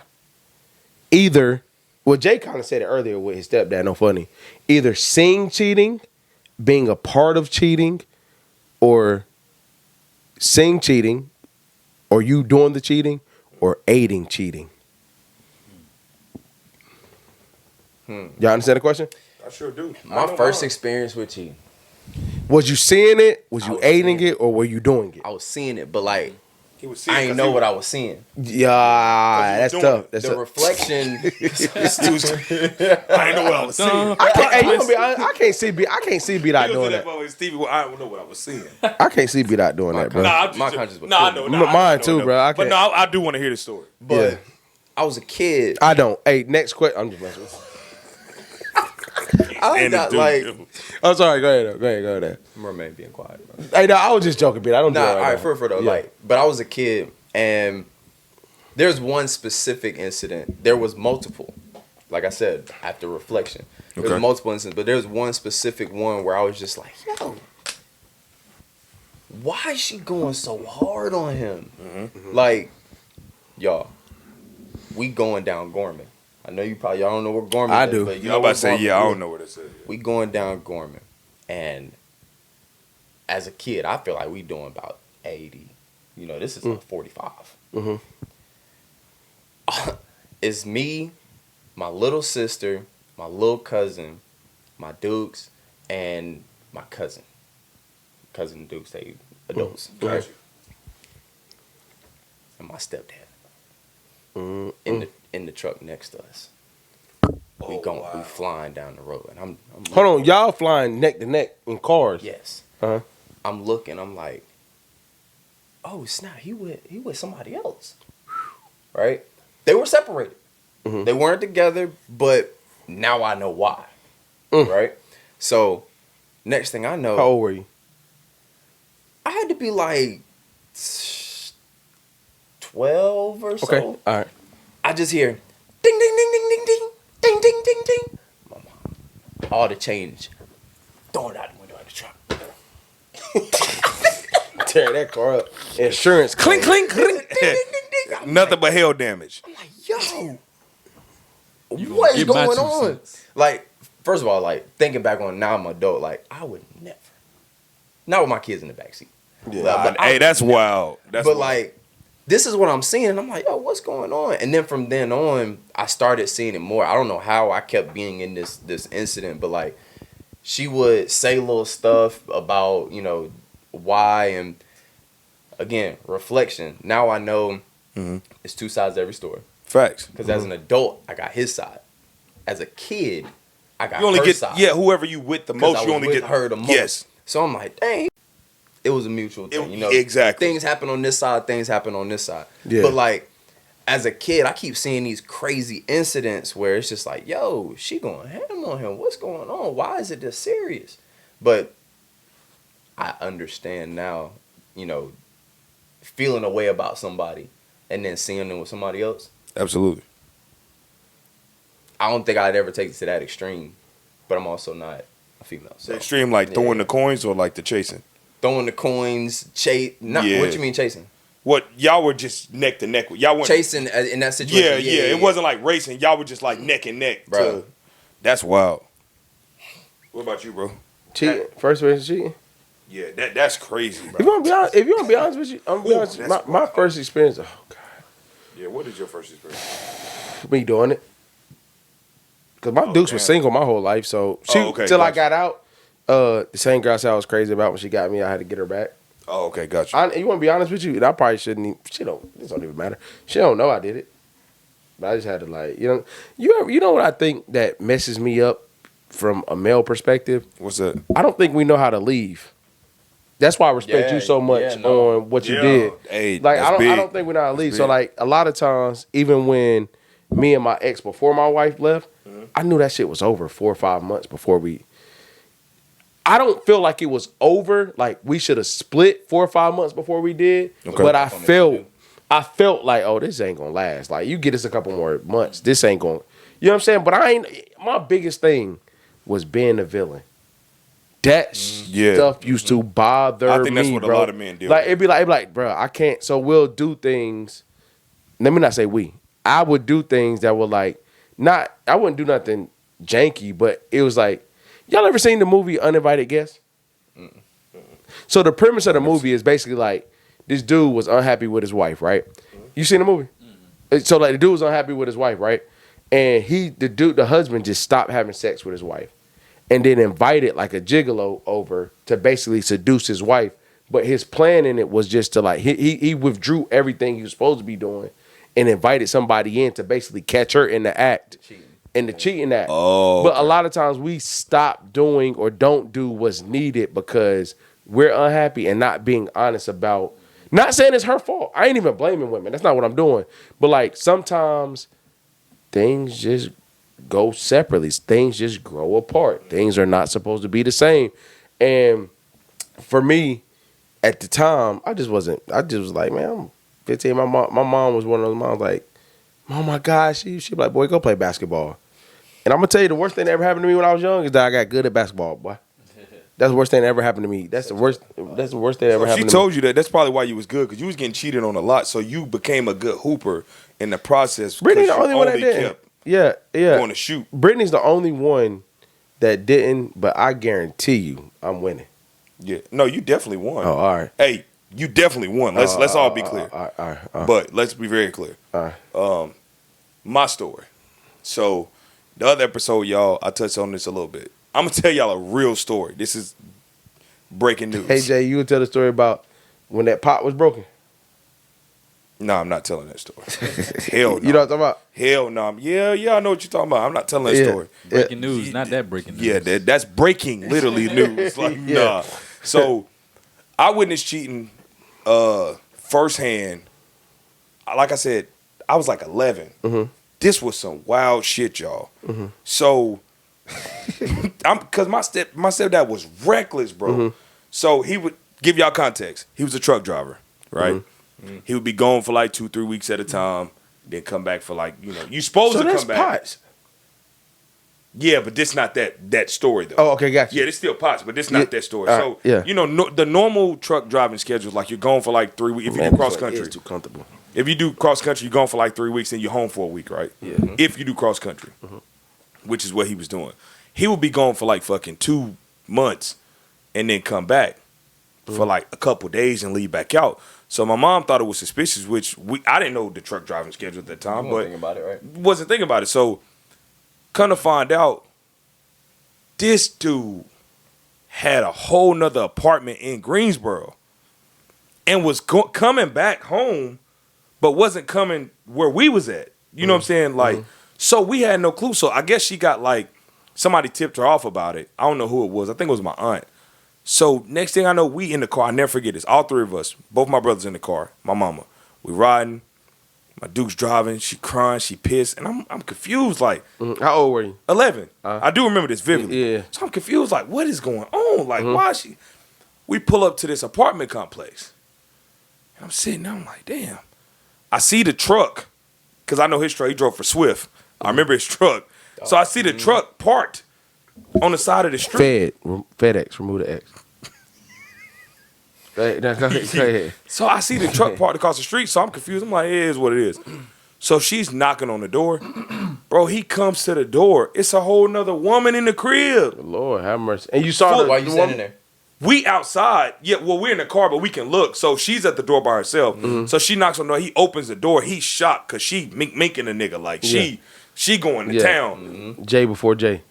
Either, well, Jay kind of said it earlier with his stepdad, no funny. Either seeing cheating, being a part of cheating, or seeing cheating, or you doing the cheating, or aiding cheating. Y'all understand the question? I sure do. My first experience with cheating, Was you seeing it? Was you was aiding seeing it, or were you doing it? I was seeing it, but like He was seeing I it ain't 'cause know he what I was- was seeing. Yeah, that's doing tough. it. That's The tough. reflection, I ain't know what I was seeing. I can't, hey, you gonna be, I can't see Bdot doing that. Stevie, well, I don't know what I was seeing. I can't see Bdot doing that, bro. Nah, I'm just, My conscience would nah, I kill know. me. Nah, Mine know, too, know. bro. I But can't. no, I do want to hear the story. but Yeah. I was a kid. I don't. Hey, next question. I'm just messing with you. I And got this like dude, I'm sorry. Go ahead. Go ahead. mermaid being quiet, bro. Hey, no, I was just joking, Bdot. I don't do Nah, that all right right, now. for though, Yeah. like, but I was a kid, and there's one specific incident. There was multiple, like I said, after reflection, there Okay. was multiple incidents, but there's one specific one where I was just like, yo, why is she going so hard on him? Like, y'all, we going down Gorman. I know y'all don't know where Gorman I is, do. but you I'm know about where to say, Gorman yeah, I is. don't know what it said. We going down Gorman, and as a kid, I feel like we doing about 80. You know, this is like 45. Mhm. It's me, my little sister, my little cousin, my Dukes, and my cousin. Cousin Dukes, they adults. Mhm. Right? And my stepdad Mm, in the truck next to us. We flying down the road, and I'm Hold on, y'all flying neck to neck in cars. Yes. Uh-huh. I'm looking. I'm like, oh snap! He with somebody else, right? They were separated. Mhm. They weren't together, but now I know why, Mm. right? So next thing I know, How old were you? I had to be like 12 or so. Okay. All right. I just hear ding ding ding ding ding ding ding ding ding ding. My mom, all the change, throwing it out the window of the truck. Tear that car up. Insurance. Clink, clink, clink. Ding ding ding ding. I'm Nothing but hail damage. like, yo, You what gonna is get my going 2 on? cents. Like, first of all, like thinking back on now I'm an adult, like I would never, not with my kids in the backseat. Yeah. But I Hey, would that's never. wild. That's But wild. like, this is what I'm seeing. And I'm like, yo, what's going on? And then from then on, I started seeing it more. I don't know how I kept being in this incident, but like, she would say little stuff about, you know, why, and again, reflection. Now I know it's 2 sides to every story. Facts. Because as an adult, I got his side. As a kid, I got You only her get side. whoever you with the 'Cause most. I You was only with get her the most. Yes. So I'm like, dang. It was a mutual thing, you know. Exactly. Things happen on this side, things happen on this side. Yeah. But like, as a kid, I keep seeing these crazy incidents where it's just like, yo, she going ham on him. What's going on? Why is it this serious? But I understand now, you know, feeling a way about somebody and then seeing them with somebody else. Absolutely. I don't think I'd ever take it to that extreme, but I'm also not a female. So. The extreme, like throwing the coins or like the chasing? Throwing the coins, chase. What you mean chasing? What, y'all were just neck to neck with? Y'all weren't chasing in that situation. Yeah. It wasn't like racing. Y'all were just like neck and neck. Bro. That's wild. What about you, bro? Cheating. First relationship cheating. Yeah, that's crazy, bro. If you want to be honest with you, I'm gonna be honest. My first experience. Oh God. Yeah, what is your first experience? Me doing it. Cause my dukes was single my whole life, so till I got out. The same girl I said I was crazy about when she got me, I had to get her back. Oh, okay, gotcha. You want to be honest with you? And I probably shouldn't. This don't even matter. She don't know I did it. But I just had to you know what I think that messes me up from a male perspective? What's that? I don't think we know how to leave. That's why I respect you so much on what you did. Hey, like I don't think we know how to leave. So like a lot of times, even when me and my ex before my wife left, I knew that shit was over 4 or 5 months before we. I don't feel like it was over. Like we should have split 4 or 5 months before we did. Okay. But I felt like, oh, this ain't gonna last. Like you get us a couple more months, this ain't gonna. You know what I'm saying? But my biggest thing was being the villain. That stuff used to bother me. I think that's what a lot of men do. Like it'd be like, bro, I can't. So we'll do things. Let me not say we. I would do things that were like not. I wouldn't do nothing janky, but it was like. Y'all ever seen the movie Uninvited Guest? So the premise of the movie is basically like this dude was unhappy with his wife, right? You seen the movie? So like the dude was unhappy with his wife, right? And the husband just stopped having sex with his wife, and then invited like a gigolo over to basically seduce his wife. But his plan in it was just to like he withdrew everything he was supposed to be doing, and invited somebody in to basically catch her in the act. In the cheating act. Oh, okay. But a lot of times we stop doing or don't do what's needed because we're unhappy and not being honest about. Not saying it's her fault. I ain't even blaming women. That's not what I'm doing. But like sometimes things just go separately. Things just grow apart. Things are not supposed to be the same. And for me, at the time, I just was like, man, I'm 15. My mom was one of those moms like, oh my gosh, she be like, boy, go play basketball. And I'm gonna tell you the worst thing that ever happened to me when I was young is that I got good at basketball, boy. That's the worst thing that ever happened to me. That's the worst thing that ever happened to me. She told you that. That's probably why you was good, because you was getting cheated on a lot. So you became a good hooper in the process. Brittany's the only one that didn't. Yeah. Going to shoot. Brittany's the only one that didn't, but I guarantee you I'm winning. Yeah. No, you definitely won. Oh, all right. Hey, you definitely won. Let's all be clear. All right. But let's be very clear. All right. My story. So the other episode, y'all, I touched on this a little bit. I'm going to tell y'all a real story. This is breaking news. Hey, Jay, you would tell the story about when that pot was broken? No, I'm not telling that story. Hell no. You know what I'm talking about? Hell no. Yeah, I know what you're talking about. I'm not telling that story. Breaking news, not that breaking news. Yeah, that's breaking, literally news. Like, nah. So I witnessed cheating firsthand. Like I said, I was like 11. Mm-hmm. This was some wild shit, y'all. Mm-hmm. So, because my stepdad was reckless, bro. Mm-hmm. So he would give y'all context. He was a truck driver, right? Mm-hmm. He would be gone for like 2-3 weeks at a time, then come back for like, you supposed to come back. Pots. Yeah, but this not that story though. Oh, okay, gotcha. Yeah, it's still pots, but this not that story. Right, so, the normal truck driving schedule is like you're gone for like 3 weeks. If you do cross country, it's too comfortable. If you do cross country, you're gone for like 3 weeks and you're home for a week, right? Yeah. Mm-hmm. If you do cross country, which is what he was doing. He would be gone for like fucking 2 months and then come back for like a couple days and leave back out. So my mom thought it was suspicious, which I didn't know the truck driving schedule at that time. You wasn't thinking about it, right? Wasn't thinking about it. So come to find out, this dude had a whole nother apartment in Greensboro and was coming back home, but wasn't coming where we was at. You know what I'm saying? Like, so we had no clue. So I guess she got like, somebody tipped her off about it. I don't know who it was. I think it was my aunt. So next thing I know, we in the car. I never forget this. All three of us, both my brothers in the car, my mama. We riding. My Duke's driving. She crying. She pissed, and I'm confused. Like, How old were you? 11. I do remember this vividly. Yeah. So I'm confused. Like, what is going on? Like, why is she? We pull up to this apartment complex, and I'm sitting there. I'm like, damn. I see the truck, cause I know his truck. He drove for Swift. I remember his truck. So I see the truck parked on the side of the street. FedEx, remove the X. Go ahead. So I see the truck parked across the street. So I'm confused. I'm like, it is what it is. So she's knocking on the door. Bro, he comes to the door. It's a whole nother woman in the crib. Lord have mercy. And you saw Why you standing there? We outside. Yeah, well, we're in the car, but we can look. So she's at the door by herself. So she knocks on the door. He opens the door. He's shocked because she minking a nigga. Like, she going to town. J before J.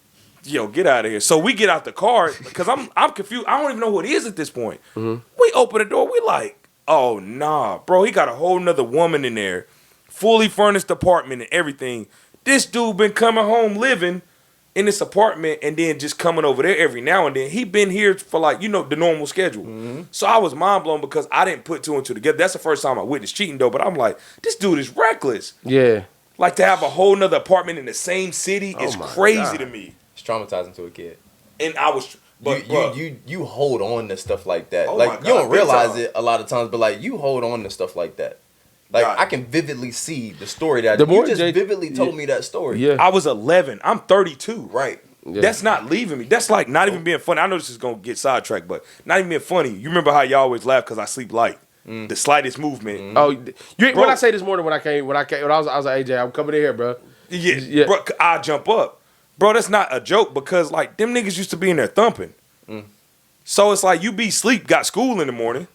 Yo, get out of here. So we get out the car because I'm confused. I don't even know who it is at this point. We open the door. We like, oh, nah, bro. He got a whole nother woman in there. Fully furnished apartment and everything. This dude been coming home living in this apartment and then just coming over there every now and then. He been here for like, the normal schedule. So I was mind blown because I didn't put two and two together. That's the first time I witnessed cheating though. But I'm like, this dude is reckless. Yeah. Like to have a whole nother apartment in the same city is crazy to me. It's traumatizing to a kid. And I was, but you hold on to stuff like that. Oh like my God, you don't big realize time. it a lot of times, but like you hold on to stuff like that. Like God. I can vividly see the story that The you more just Jay- vividly told me that story. Yeah. I was 11. I'm 32. Right. Yeah. That's not leaving me. That's like not even being funny. I know this is gonna get sidetracked, but not even being funny. You remember how y'all always laugh because I sleep light. The slightest movement. Oh, Bro. what I say this morning when I was like, AJ, I'm coming in here, bro. Yeah, bro, I jump up. Bro, that's not a joke because like them niggas used to be in there thumping. So it's like you be sleep, got school in the morning.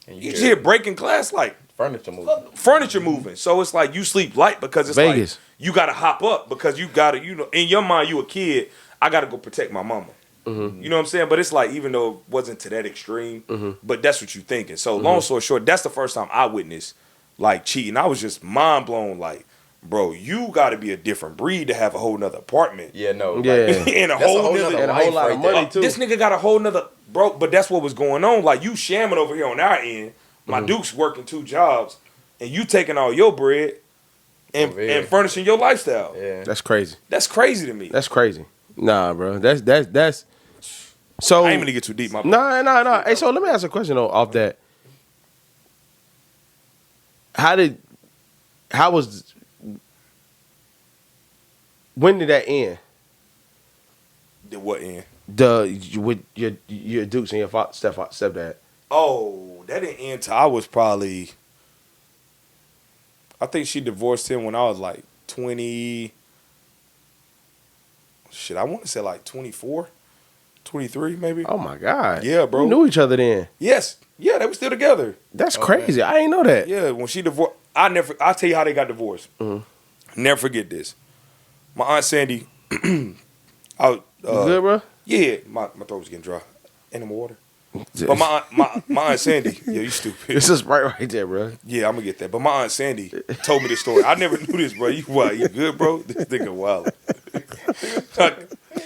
And You just hear breaking class like furniture moving. So it's like you sleep light because it's Vegas. like you gotta hop up because you gotta, in your mind you a kid, I gotta go protect my mama. You know what I'm saying? But it's like, even though it wasn't to that extreme, but that's what you thinking. So long story short, that's the first time I witnessed like cheating. I was just mind blown like, bro, you gotta be a different breed to have a whole nother apartment. Yeah, no. Yeah. Like, And a that's whole nother And a whole lot of money too. This nigga got a whole nother, bro, but that's what was going on. Like, you shamming over here on our end. My Duke's working 2 jobs, and you taking all your bread and furnishing your lifestyle. Yeah. That's crazy. That's crazy to me. That's crazy. Nah, bro. That's so. I ain't gonna get too deep. My No. Hey, so let me ask a question though. Off that, when did that end? Did what end? With your Dukes and your stepdad. Oh, that didn't end till I was probably. I think she divorced him when I was like 20. Shit, I want to say like 24, 23 maybe. Oh my God. Yeah, bro. We knew each other then. Yes. Yeah, they were still together. That's crazy. I ain't know that. Yeah, when she divorced, I'll tell you how they got divorced. Never forget this. My Aunt Sandy, You good, bro? yeah, my throat was getting dry. And some water. But my Aunt Sandy, yeah, you stupid. This is right there, bro. Yeah, I'm gonna get that. But my Aunt Sandy told me this story. I never knew this, bro. You what? You good, bro? This nigga wild.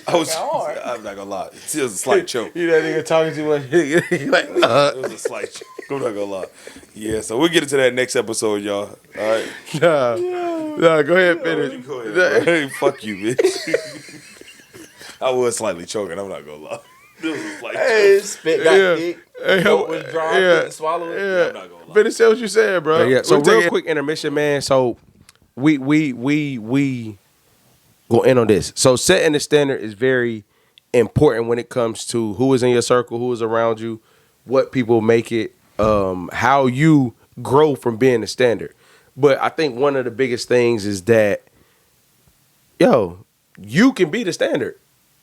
I'm not gonna lie. It was a slight choke. You that nigga talking too much. Like, It was a slight choke. I'm not gonna lie. Yeah, so we'll get into that next episode, y'all. All right. Nah, go ahead, finish. Go ahead, bro. Hey, fuck you, bitch. I was slightly choking. I'm not gonna lie. It was a slight Hey, choke. spit got thick. Throat was dry. Couldn't swallow it. Yeah. I'm not gonna lie. Finish what you said, bro. Yeah, So we'll real take quick intermission, man. So we go in on this. So setting the standard is very important when it comes to who is in your circle, who is around you, what people make it, how you grow from being the standard. But I think one of the biggest things is that, you can be the standard.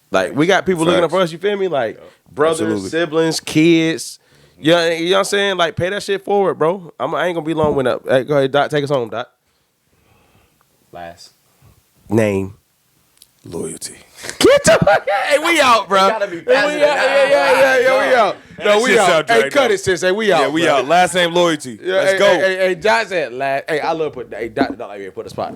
Like, we got people looking up for us, you feel me? Like, brothers, Absolutely. siblings, kids. Yeah, you know what I'm saying? Like, pay that shit forward, bro. I ain't gonna be long with that. Hey, go ahead, Dot. Take us home, Dot. Last. Name. Loyalty. Get the fuck out. Hey, we out, bro. gotta be Hey, passing we it out. down. Yeah, we out. No, we shit's out. out Hey, right cut now. it, sis. Hey, we out. Yeah, we bro. out. Last name Loyalty. Yeah, Let's hey, go. Hey, Dot said last. Hey, I love put. Hey, Dot like me put a spot.